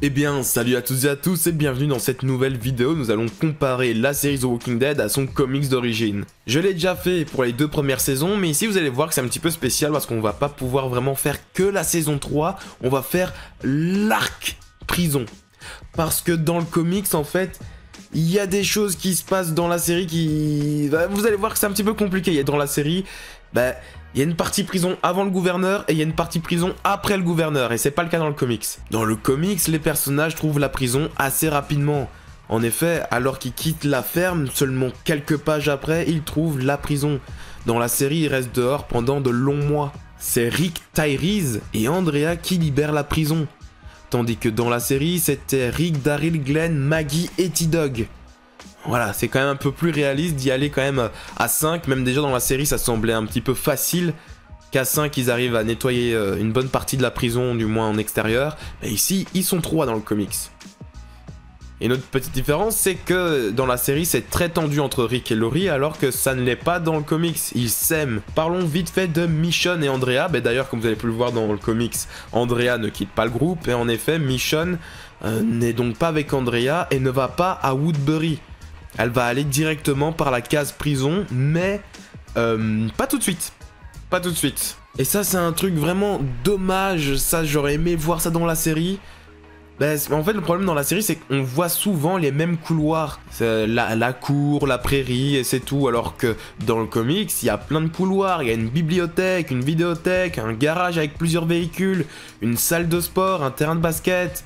Eh bien, salut à toutes et à tous et bienvenue dans cette nouvelle vidéo. Nous allons comparer la série The Walking Dead à son comics d'origine. Je l'ai déjà fait pour les deux premières saisons, mais ici vous allez voir que c'est un petit peu spécial parce qu'on va pas pouvoir vraiment faire que la saison 3, on va faire l'arc prison. Parce que dans le comics, en fait, il y a des choses qui se passent dans la série qui... Vous allez voir que c'est un petit peu compliqué. Dans la série, il y a une partie prison avant le gouverneur et il y a une partie prison après le gouverneur, et c'est pas le cas dans le comics. Dans le comics, les personnages trouvent la prison assez rapidement. En effet, alors qu'ils quittent la ferme, seulement quelques pages après, ils trouvent la prison. Dans la série, ils restent dehors pendant de longs mois. C'est Rick, Tyrese et Andrea qui libèrent la prison. Tandis que dans la série, c'était Rick, Daryl, Glenn, Maggie et T-Dog. Voilà, c'est quand même un peu plus réaliste d'y aller quand même à 5, même déjà dans la série ça semblait un petit peu facile qu'à 5 ils arrivent à nettoyer une bonne partie de la prison, du moins en extérieur, mais ici ils sont 3 dans le comics. Et une autre petite différence, c'est que dans la série c'est très tendu entre Rick et Lori, alors que ça ne l'est pas dans le comics, ils s'aiment. Parlons vite fait de Michonne et Andrea, d'ailleurs comme vous avez pu le voir dans le comics, Andrea ne quitte pas le groupe, et en effet Michonne n'est donc pas avec Andrea et ne va pas à Woodbury. Elle va aller directement par la case prison, mais pas tout de suite. Pas tout de suite. Et ça, c'est un truc vraiment dommage. Ça, j'aurais aimé voir ça dans la série. En fait, le problème dans la série, c'est qu'on voit souvent les mêmes couloirs. La cour, la prairie, et c'est tout. Alors que dans le comics, il y a plein de couloirs. Il y a une bibliothèque, une vidéothèque, un garage avec plusieurs véhicules, une salle de sport, un terrain de basket.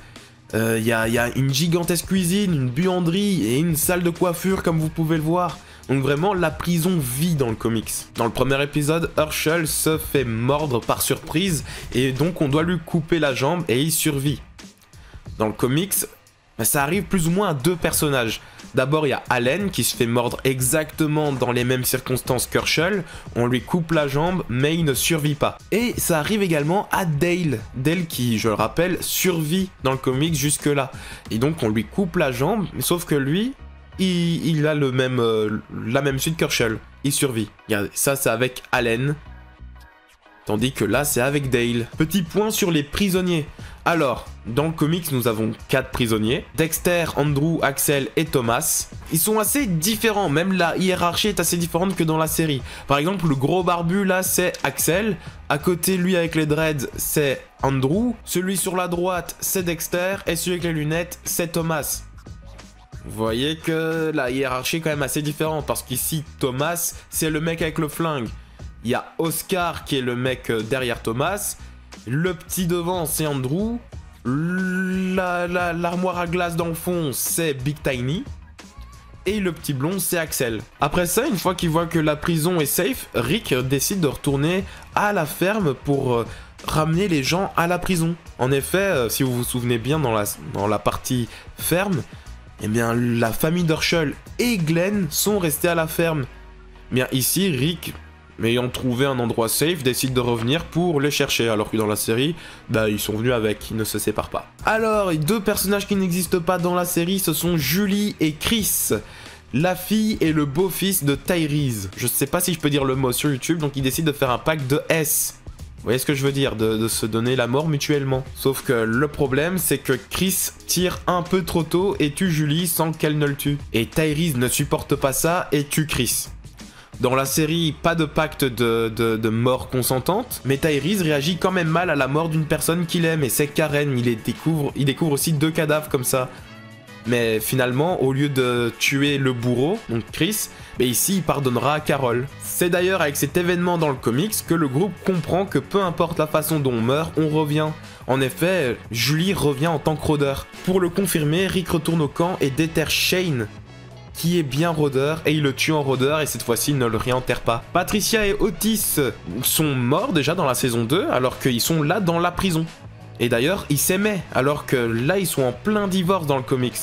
Il y a une gigantesque cuisine, une buanderie et une salle de coiffure comme vous pouvez le voir. Donc vraiment la prison vit dans le comics. Dans le premier épisode, Herschel se fait mordre par surprise et donc on doit lui couper la jambe et il survit. Dans le comics, ça arrive plus ou moins à deux personnages. D'abord il y a Allen qui se fait mordre exactement dans les mêmes circonstances qu'Herschel. On lui coupe la jambe mais il ne survit pas. Et ça arrive également à Dale. Dale qui, je le rappelle, survit dans le comics jusque là. Et donc on lui coupe la jambe, sauf que lui, il a la même suite qu'Herschel. Il survit. Regardez, ça c'est avec Allen. Tandis que là, c'est avec Dale. Petit point sur les prisonniers. Alors, dans le comics, nous avons 4 prisonniers. Dexter, Andrew, Axel et Thomas. Ils sont assez différents, même la hiérarchie est assez différente que dans la série. Par exemple, le gros barbu, là, c'est Axel. À côté, lui, avec les dreads, c'est Andrew. Celui sur la droite, c'est Dexter. Et celui avec les lunettes, c'est Thomas. Vous voyez que la hiérarchie est quand même assez différente. Parce qu'ici, Thomas, c'est le mec avec le flingue. Il y a Oscar qui est le mec derrière Thomas. Le petit devant, c'est Andrew. L'armoire à glace dans le fond, c'est Big Tiny. Et le petit blond, c'est Axel. Après ça, une fois qu'il voit que la prison est safe, Rick décide de retourner à la ferme pour ramener les gens à la prison. En effet, si vous vous souvenez bien dans la partie ferme, eh bien, la famille d'Herschel et Glenn sont restés à la ferme. Bien ici, Rick, ayant trouvé un endroit safe, décide de revenir pour les chercher, alors que dans la série, ils sont venus avec, ils ne se séparent pas. Alors, les deux personnages qui n'existent pas dans la série, ce sont Julie et Chris, la fille et le beau-fils de Tyrese. Je sais pas si je peux dire le mot sur YouTube, donc ils décident de faire un pacte de S. Vous voyez ce que je veux dire, de se donner la mort mutuellement. Sauf que le problème, c'est que Chris tire un peu trop tôt et tue Julie sans qu'elle ne le tue. Et Tyrese ne supporte pas ça et tue Chris. Dans la série, pas de pacte de mort consentante, mais Tyrese réagit quand même mal à la mort d'une personne qu'il aime, et c'est Karen. Il découvre aussi 2 cadavres comme ça. Mais finalement, au lieu de tuer le bourreau, donc Chris, ici il pardonnera à Carol. C'est d'ailleurs avec cet événement dans le comics que le groupe comprend que peu importe la façon dont on meurt, on revient. En effet, Julie revient en tant que rôdeur. Pour le confirmer, Rick retourne au camp et déterre Shane, qui est bien rôdeur, et il le tue en rôdeur, et cette fois-ci il ne le réenterre pas. Patricia et Otis sont morts déjà dans la saison 2, alors qu'ils sont là dans la prison. Et d'ailleurs, ils s'aimaient, alors que là ils sont en plein divorce dans le comics.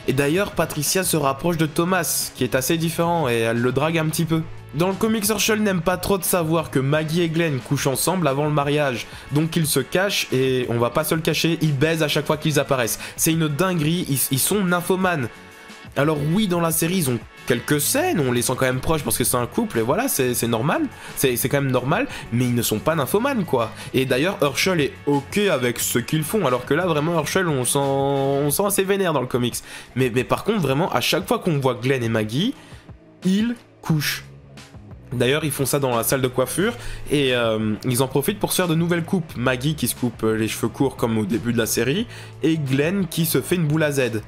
Et d'ailleurs, Patricia se rapproche de Thomas, qui est assez différent, et elle le drague un petit peu. Dans le comics, Herschel n'aime pas trop de savoir que Maggie et Glenn couchent ensemble avant le mariage, donc ils se cachent, et on va pas se le cacher, ils baisent à chaque fois qu'ils apparaissent. C'est une dinguerie, ils sont nymphomanes. Alors oui, dans la série, ils ont quelques scènes, on les sent quand même proches parce que c'est un couple, et voilà, c'est normal, c'est quand même normal, mais ils ne sont pas nymphomanes, quoi. Et d'ailleurs, Herschel est ok avec ce qu'ils font, alors que là, vraiment, Herschel, on sent assez vénère dans le comics. Mais par contre, vraiment, à chaque fois qu'on voit Glenn et Maggie, ils couchent. D'ailleurs, ils font ça dans la salle de coiffure, et ils en profitent pour se faire de nouvelles coupes. Maggie qui se coupe les cheveux courts comme au début de la série, et Glenn qui se fait une boule à Z.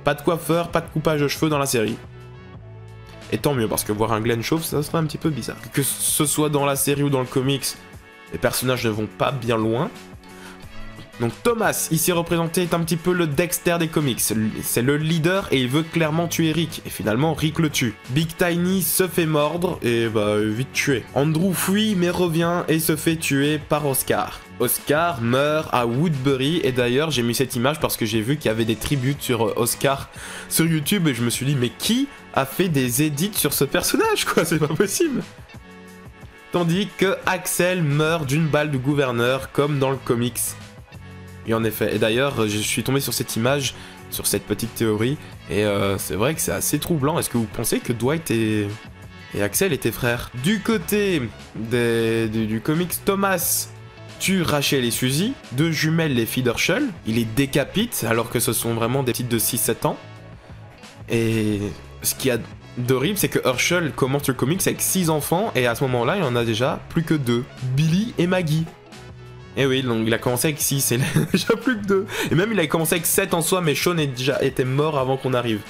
Pas de coiffeur, pas de coupage de cheveux dans la série. Et tant mieux, parce que voir un Glenn chauve, ça serait un petit peu bizarre. Que ce soit dans la série ou dans le comics, les personnages ne vont pas bien loin. Donc Thomas, ici représenté, est un petit peu le Dexter des comics. C'est le leader et il veut clairement tuer Rick. Et finalement, Rick le tue. Big Tiny se fait mordre et vite tué. Andrew fuit mais revient et se fait tuer par Oscar. Oscar meurt à Woodbury et d'ailleurs j'ai mis cette image parce que j'ai vu qu'il y avait des tributes sur Oscar sur YouTube et je me suis dit mais qui a fait des edits sur ce personnage quoi, c'est pas possible. Tandis que Axel meurt d'une balle du gouverneur comme dans le comics. Et en effet, et d'ailleurs je suis tombé sur cette image, sur cette petite théorie et c'est vrai que c'est assez troublant. Est-ce que vous pensez que Dwight et Axel étaient frères? Du côté du comics, Thomas tue Rachel et Suzy, deux jumelles les filles d'Herschel, il les décapite alors que ce sont vraiment des petites de 6-7 ans. Et ce qu'il y a d'horrible, c'est que Herschel commence le comics avec 6 enfants et à ce moment-là, il en a déjà plus que 2, Billy et Maggie. Et oui, donc il a commencé avec 6 et il a déjà plus que 2. Et même il a commencé avec 7 en soi, mais Sean était mort avant qu'on arrive.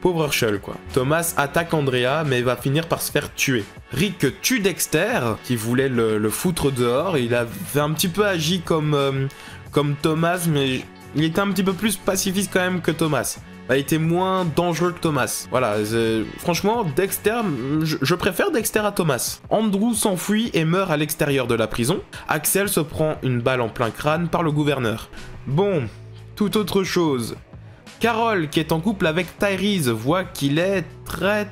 Pauvre Herschel, quoi. Thomas attaque Andrea, mais va finir par se faire tuer. Rick tue Dexter, qui voulait le foutre dehors. Il avait un petit peu agi comme Thomas, mais il était un petit peu plus pacifiste quand même que Thomas. Il était moins dangereux que Thomas. Voilà, franchement, Dexter, je préfère Dexter à Thomas. Andrew s'enfuit et meurt à l'extérieur de la prison. Axel se prend une balle en plein crâne par le gouverneur. Bon, toute autre chose. Carol, qui est en couple avec Tyrese, voit qu'il est très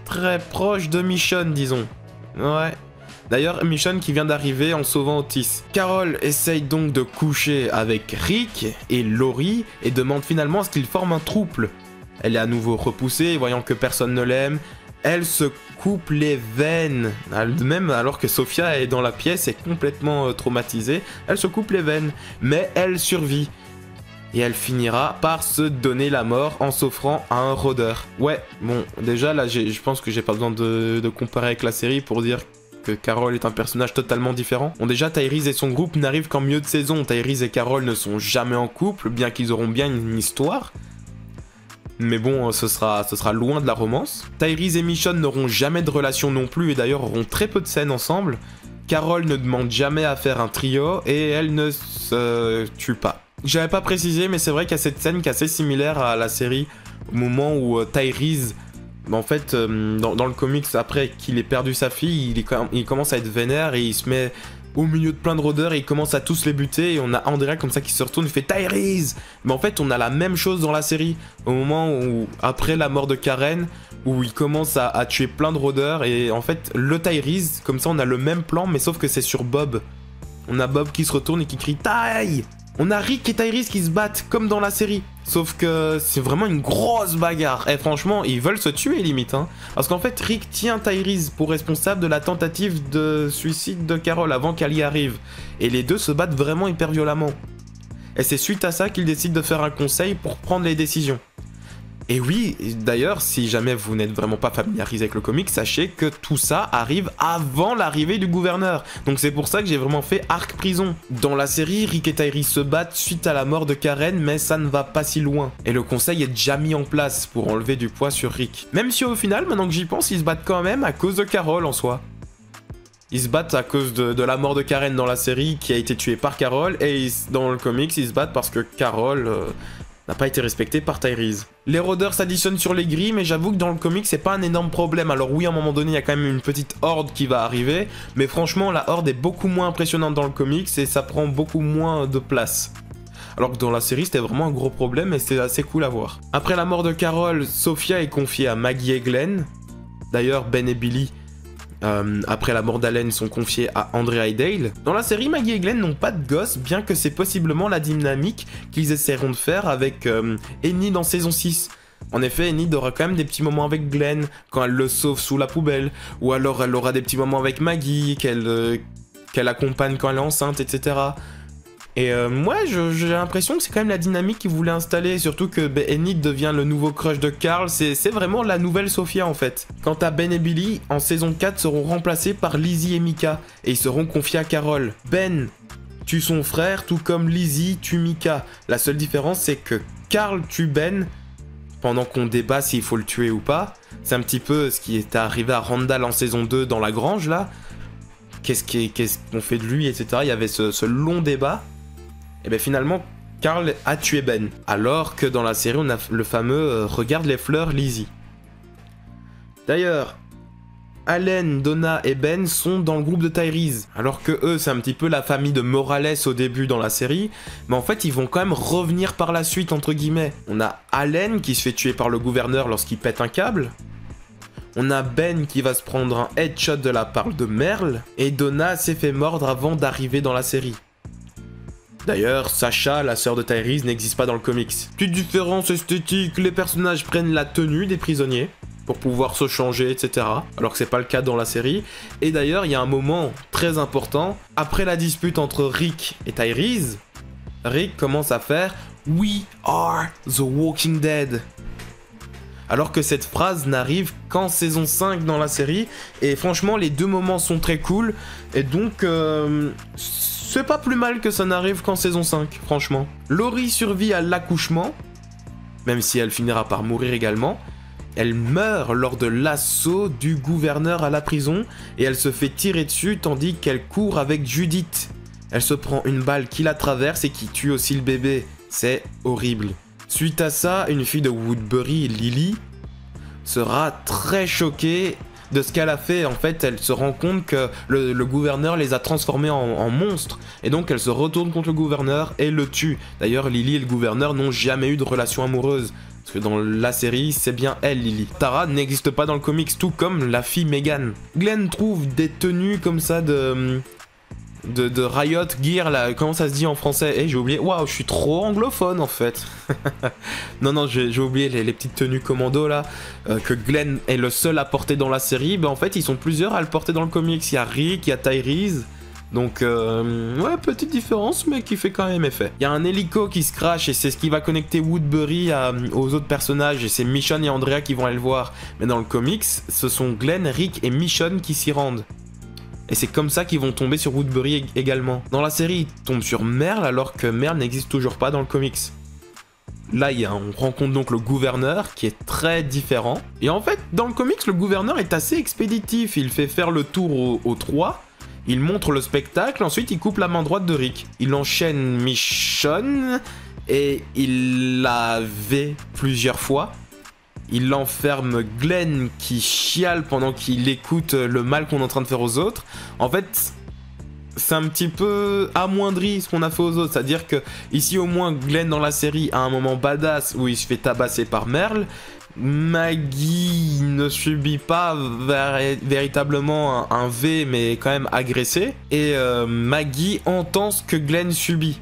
proche de Michonne, disons. Ouais. D'ailleurs, Michonne qui vient d'arriver en sauvant Otis. Carol essaye donc de coucher avec Rick et Laurie et demande finalement à ce qu'ils forment un trouble. Elle est à nouveau repoussée, voyant que personne ne l'aime. Elle se coupe les veines. Même alors que Sophia est dans la pièce et complètement traumatisée, elle se coupe les veines. Mais elle survit. Et elle finira par se donner la mort en s'offrant à un rôdeur. Ouais, bon, déjà là, je pense que j'ai pas besoin de comparer avec la série pour dire que Carol est un personnage totalement différent. Bon, déjà, Tyrese et son groupe n'arrivent qu'en milieu de saison. Tyrese et Carol ne sont jamais en couple, bien qu'ils auront bien une histoire. Mais bon, ce sera loin de la romance. Tyrese et Michonne n'auront jamais de relation non plus, et d'ailleurs auront très peu de scènes ensemble. Carol ne demande jamais à faire un trio, et elle ne se tue pas. J'avais pas précisé, mais c'est vrai qu'il y a cette scène qui est assez similaire à la série, au moment où Tyrese, en fait, dans le comics, après qu'il ait perdu sa fille, il commence à être vénère et il se met au milieu de plein de rôdeurs et il commence à tous les buter. Et on a Andrea comme ça qui se retourne, il fait Tyrese. Mais en fait, on a la même chose dans la série, au moment où, après la mort de Karen, où il commence à tuer plein de rôdeurs. Et en fait, le Tyrese, comme ça, on a le même plan, mais sauf que c'est sur Bob. On a Bob qui se retourne et qui crie Ty. On a Rick et Tyrese qui se battent comme dans la série. Sauf que c'est vraiment une grosse bagarre. Et franchement, ils veulent se tuer limite. Hein. Parce qu'en fait, Rick tient Tyrese pour responsable de la tentative de suicide de Carol avant qu'elle y arrive. Et les deux se battent vraiment hyper violemment. Et c'est suite à ça qu'ils décident de faire un conseil pour prendre les décisions. Et oui, d'ailleurs, si jamais vous n'êtes vraiment pas familiarisé avec le comic, sachez que tout ça arrive avant l'arrivée du gouverneur. Donc c'est pour ça que j'ai vraiment fait arc prison. Dans la série, Rick et Tyrese se battent suite à la mort de Karen, mais ça ne va pas si loin. Et le conseil est déjà mis en place pour enlever du poids sur Rick. Même si au final, maintenant que j'y pense, ils se battent quand même à cause de Carol en soi. Ils se battent à cause de la mort de Karen dans la série, qui a été tuée par Carol, et dans le comics, ils se battent parce que Carol n'a pas été respectée par Tyrese. Les rôdeurs s'additionnent sur les grilles, mais j'avoue que dans le comic, c'est pas un énorme problème. Alors oui, à un moment donné, il y a quand même une petite horde qui va arriver, mais franchement, la horde est beaucoup moins impressionnante dans le comics et ça prend beaucoup moins de place. Alors que dans la série, c'était vraiment un gros problème et c'était assez cool à voir. Après la mort de Carol, Sophia est confiée à Maggie et Glenn. D'ailleurs, Ben et Billy, après la mort d'Allen, sont confiés à Andrea et Dale. Dans la série, Maggie et Glenn n'ont pas de gosses, bien que c'est possiblement la dynamique qu'ils essaieront de faire avec Annie dans saison 6. En effet, Enid aura quand même des petits moments avec Glenn quand elle le sauve sous la poubelle, ou alors elle aura des petits moments avec Maggie qu'elle accompagne quand elle est enceinte, etc. Et ouais, j'ai l'impression que c'est quand même la dynamique qu'ils voulaient installer, surtout que Enid devient le nouveau crush de Carl, c'est vraiment la nouvelle Sophia en fait. Quant à Ben et Billy, en saison 4 seront remplacés par Lizzie et Micah, et ils seront confiés à Carol. Ben tue son frère, tout comme Lizzie tue Micah. La seule différence c'est que Carl tue Ben, pendant qu'on débat s'il faut le tuer ou pas. C'est un petit peu ce qui est arrivé à Randall en saison 2 dans la grange là. Qu'est-ce qu'on fait de lui, etc. Il y avait ce long débat. Et bien finalement, Carl a tué Ben. Alors que dans la série, on a le fameux regarde les fleurs, Lizzie. D'ailleurs, Allen, Donna et Ben sont dans le groupe de Tyrese. Alors que eux, c'est un petit peu la famille de Morales au début dans la série. Mais en fait, ils vont quand même revenir par la suite, entre guillemets. On a Allen qui se fait tuer par le gouverneur lorsqu'il pète un câble. On a Ben qui va se prendre un headshot de la part de Merle. Et Donna s'est fait mordre avant d'arriver dans la série. D'ailleurs, Sasha, la sœur de Tyrese, n'existe pas dans le comics. Petite différence esthétique, les personnages prennent la tenue des prisonniers pour pouvoir se changer, etc. Alors que c'est pas le cas dans la série. Et d'ailleurs, il y a un moment très important. Après la dispute entre Rick et Tyrese, Rick commence à faire « We are the Walking Dead ». Alors que cette phrase n'arrive qu'en saison 5 dans la série. Et franchement, les deux moments sont très cool. Et donc, c'est pas plus mal que ça n'arrive qu'en saison 5, franchement. Laurie survit à l'accouchement, même si elle finira par mourir également. Elle meurt lors de l'assaut du gouverneur à la prison. Et elle se fait tirer dessus tandis qu'elle court avec Judith. Elle se prend une balle qui la traverse et qui tue aussi le bébé. C'est horrible. Suite à ça, une fille de Woodbury, Lily, sera très choquée de ce qu'elle a fait. En fait, elle se rend compte que le gouverneur les a transformés en monstres. Et donc, elle se retourne contre le gouverneur et le tue. D'ailleurs, Lily et le gouverneur n'ont jamais eu de relation amoureuse. Parce que dans la série, c'est bien elle, Lily. Tara n'existe pas dans le comics, tout comme la fille Megan. Glenn trouve des tenues comme ça de Riot Gear, là, comment ça se dit en français? Eh, j'ai oublié, waouh, je suis trop anglophone en fait. non, j'ai oublié les petites tenues commando là, que Glenn est le seul à porter dans la série. Ben en fait, ils sont plusieurs à le porter dans le comics. Il y a Rick, il y a Tyrese. Donc, ouais, petite différence, mais qui fait quand même effet. Il y a un hélico qui se crache et c'est ce qui va connecter Woodbury aux autres personnages. Et c'est Michonne et Andrea qui vont aller le voir. Mais dans le comics, ce sont Glenn, Rick et Michonne qui s'y rendent. Et c'est comme ça qu'ils vont tomber sur Woodbury également. Dans la série, ils tombent sur Merle alors que Merle n'existe toujours pas dans le comics. Là, on rencontre donc le gouverneur qui est très différent. Et en fait, dans le comics, le gouverneur est assez expéditif. Il fait faire le tour aux trois. Il montre le spectacle, ensuite il coupe la main droite de Rick. Il enchaîne Michonne et il la vait plusieurs fois. Il enferme Glenn qui chiale pendant qu'il écoute le mal qu'on est en train de faire aux autres. En fait, c'est un petit peu amoindri ce qu'on a fait aux autres. C'est-à-dire que ici au moins Glenn dans la série a un moment badass où il se fait tabasser par Merle. Maggie ne subit pas véritablement un V mais quand même agressé. Et Maggie entend ce que Glenn subit.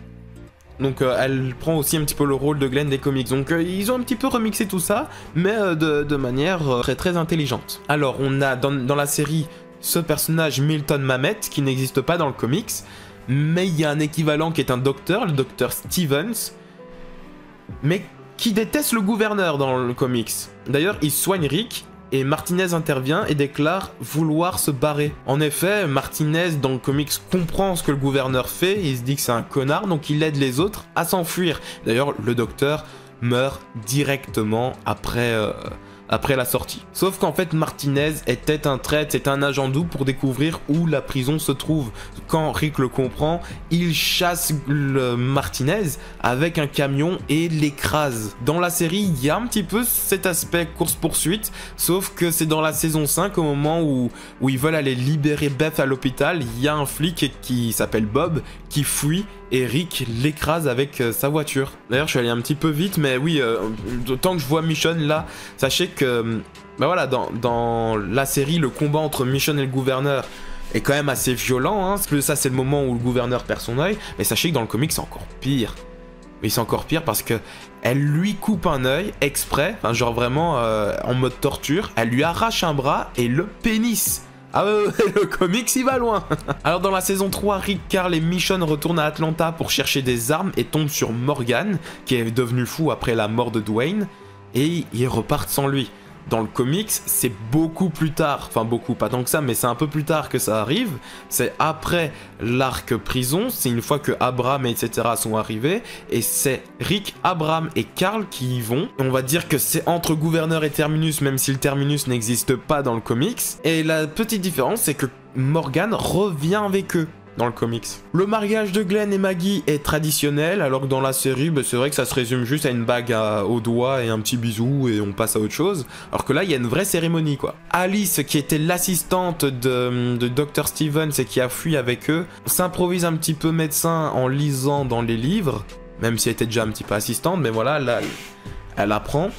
Donc elle prend aussi un petit peu le rôle de Glenn des comics. Donc ils ont un petit peu remixé tout ça, mais de manière très intelligente. Alors on a dans la série ce personnage Milton Mamet qui n'existe pas dans le comics, mais il y a un équivalent qui est un docteur, le docteur Stevens, mais qui déteste le gouverneur dans le comics. D'ailleurs il soigne Rick, et Martinez intervient et déclare vouloir se barrer. En effet, Martinez dans le comics comprend ce que le gouverneur fait, il se dit que c'est un connard, donc il aide les autres à s'enfuir. D'ailleurs, le docteur meurt directement après la sortie. Sauf qu'en fait, Martinez était un traître, c'est un agent double pour découvrir où la prison se trouve. Quand Rick le comprend, il chasse le Martinez avec un camion et l'écrase. Dans la série, il y a un petit peu cet aspect course-poursuite, sauf que c'est dans la saison 5, au moment où ils veulent aller libérer Beth à l'hôpital, il y a un flic qui s'appelle Bob qui fuit et Rick l'écrase avec sa voiture. D'ailleurs, je suis allé un petit peu vite, mais oui, tant que je vois Michonne là, sachez que, bah voilà, dans la série, le combat entre Michonne et le gouverneur est quand même assez violent, hein. Ça, c'est le moment où le gouverneur perd son œil, mais sachez que dans le comic, c'est encore pire. Mais c'est encore pire parce que elle lui coupe un œil exprès, enfin genre vraiment en mode torture, elle lui arrache un bras et le pénis. Ah le comics il va loin. Alors dans la saison 3, Rick, Carl et Michonne retournent à Atlanta pour chercher des armes et tombent sur Morgan, qui est devenu fou après la mort de Dwayne, et ils repartent sans lui. Dans le comics, c'est beaucoup plus tard, enfin beaucoup, pas tant que ça, mais c'est un peu plus tard que ça arrive. C'est après l'arc prison, c'est une fois que Abraham et etc. sont arrivés, et c'est Rick, Abraham et Carl qui y vont. Et on va dire que c'est entre Gouverneur et Terminus, même si le Terminus n'existe pas dans le comics. Et la petite différence, c'est que Morgan revient avec eux dans le comics. Le mariage de Glenn et Maggie est traditionnel, alors que dans la série, bah, c'est vrai que ça se résume juste à une bague au doigt et un petit bisou et on passe à autre chose. Alors que là, il y a une vraie cérémonie, quoi. Alice, qui était l'assistante de Dr. Stevens et qui a fui avec eux, s'improvise un petit peu médecin en lisant dans les livres, même si elle était déjà un petit peu assistante, mais voilà, là, elle apprend.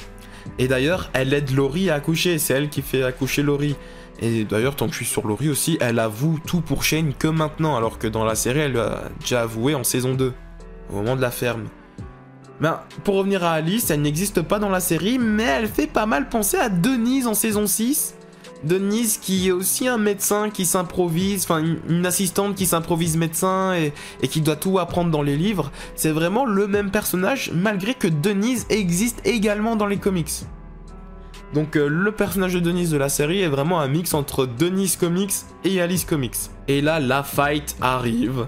Et d'ailleurs, elle aide Laurie à accoucher, c'est elle qui fait accoucher Laurie. Et d'ailleurs, tant que je suis sur Laurie aussi, elle avoue tout pour Shane que maintenant, alors que dans la série, elle a déjà avoué en saison 2, au moment de la ferme. Ben, pour revenir à Alice, elle n'existe pas dans la série, mais elle fait pas mal penser à Denise en saison 6. Denise qui est aussi un médecin qui s'improvise, enfin une assistante qui s'improvise médecin et qui doit tout apprendre dans les livres. C'est vraiment le même personnage, malgré que Denise existe également dans les comics. Donc le personnage de Denise de la série est vraiment un mix entre Denise Comics et Alice Comics. Et là, la fight arrive.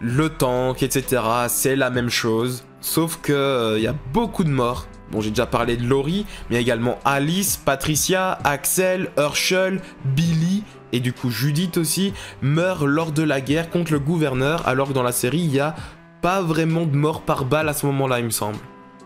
Le tank, etc. C'est la même chose. Sauf que y a beaucoup de morts. Bon, j'ai déjà parlé de Laurie, mais il y a également Alice, Patricia, Axel, Herschel, Billy, et du coup Judith aussi, meurent lors de la guerre contre le gouverneur, alors que dans la série, il n'y a pas vraiment de mort par balle à ce moment-là, il me semble.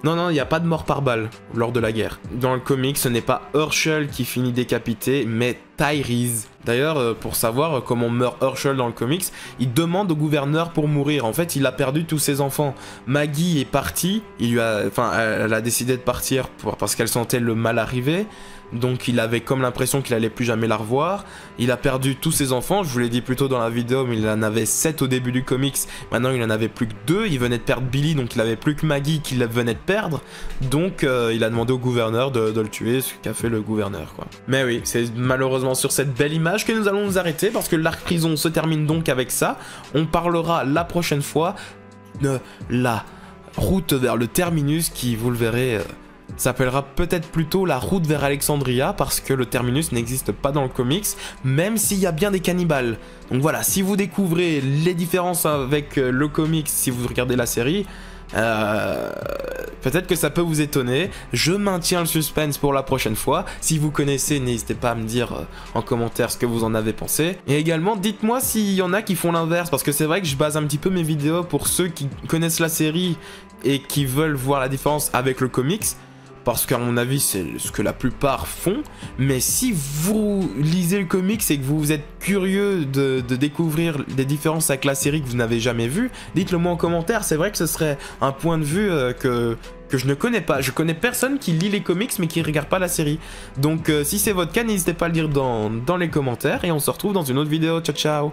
Non, il n'y a pas de mort par balle lors de la guerre. Dans le comic, ce n'est pas Herschel qui finit décapité, mais Tyrese. D'ailleurs, pour savoir comment meurt Herschel dans le comics, il demande au gouverneur pour mourir. En fait, il a perdu tous ses enfants. Maggie est partie, elle a décidé de partir parce qu'elle sentait le mal arriver. Donc il avait comme l'impression qu'il allait plus jamais la revoir. Il a perdu tous ses enfants, je vous l'ai dit plus tôt dans la vidéo, mais il en avait 7 au début du comics. Maintenant il en avait plus que 2, il venait de perdre Billy, donc il avait plus que Maggie qu'il venait de perdre. Donc il a demandé au gouverneur de le tuer, ce qu'a fait le gouverneur, quoi. Mais oui, c'est malheureusement sur cette belle image que nous allons nous arrêter, parce que l'arc prison se termine donc avec ça. On parlera la prochaine fois de la route vers le terminus qui, vous le verrez... s'appellera peut-être plutôt la route vers Alexandria parce que le terminus n'existe pas dans le comics, même s'il y a bien des cannibales. Donc voilà, si vous découvrez les différences avec le comics, si vous regardez la série, peut-être que ça peut vous étonner. Je maintiens le suspense pour la prochaine fois. Si vous connaissez, n'hésitez pas à me dire en commentaire ce que vous en avez pensé. Et également, dites-moi s'il y en a qui font l'inverse, parce que c'est vrai que je base un petit peu mes vidéos pour ceux qui connaissent la série et qui veulent voir la différence avec le comics. Parce qu'à mon avis, c'est ce que la plupart font. Mais si vous lisez le comics et que vous êtes curieux de découvrir des différences avec la série que vous n'avez jamais vue, dites-le moi en commentaire. C'est vrai que ce serait un point de vue que je ne connais pas. Je connais personne qui lit les comics mais qui ne regarde pas la série. Donc si c'est votre cas, n'hésitez pas à le dire dans les commentaires. Et on se retrouve dans une autre vidéo. Ciao, ciao!